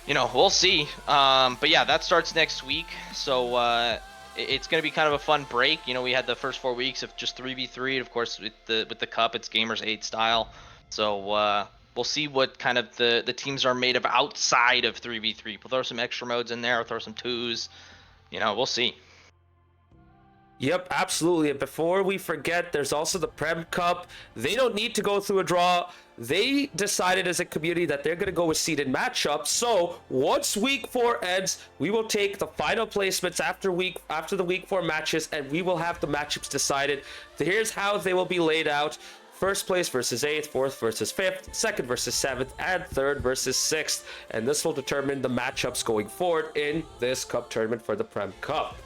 we'll see. But yeah, that starts next week. So it's going to be kind of a fun break. We had the first 4 weeks of just 3v3. Of course, with the cup, it's Gamers 8 style. So we'll see what kind of the teams are made of outside of 3v3. We'll throw some extra modes in there. We'll throw some 2s. We'll see. Yep, absolutely. And before we forget, there's also the Prem Cup. They don't need to go through a draw. They decided as a community that they're going to go with seeded matchups. So once week 4 ends, we will take the final placements after the week 4 matches, and we will have the matchups decided. Here's how they will be laid out. First place versus 8th, 4th versus 5th, 2nd versus 7th, and 3rd versus 6th. And this will determine the matchups going forward in this cup tournament for the Prem Cup.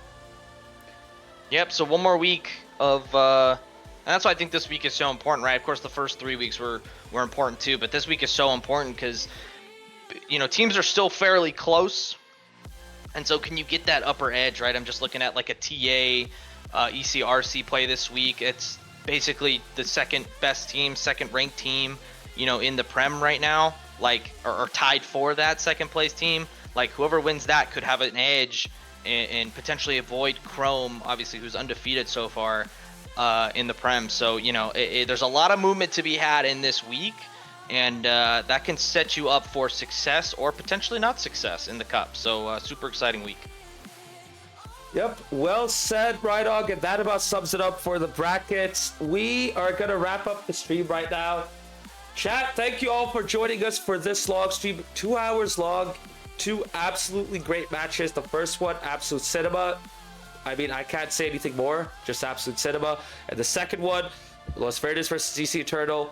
Yep, so one more week of, and that's why I think this week is so important, right? Of course, the first 3 weeks were important too, but this week is so important because, teams are still fairly close. And so can you get that upper edge, right? I'm just looking at like a TA, ECRC play this week. It's basically the second best team, second ranked team, in the Prem right now. like, or tied for that second place team. Like, whoever wins that could have an edge and potentially avoid Chrome, obviously, who's undefeated so far in the Prem. So, you know, there's a lot of movement to be had in this week, and that can set you up for success or potentially not success in the Cup. So, super exciting week. Yep, well said, Brydog, and that about sums it up for the brackets. We are going to wrap up the stream right now. Chat, thank you all for joining us for this long stream. 2 hours long, 2 absolutely great matches. The first one, absolute cinema. I mean, I can't say anything more, just absolute cinema. And the second one, Los Verdes versus EC Eternal.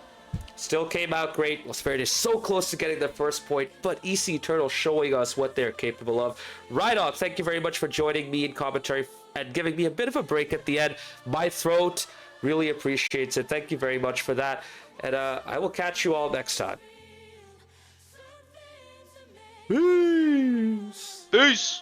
Still came out great. Los Verdes so close to getting their first point, but EC Eternal showing us what they're capable of. Rydog, thank you very much for joining me in commentary and giving me a bit of a break at the end. My throat really appreciates it. Thank you very much for that. And I will catch you all next time. Peace. Peace.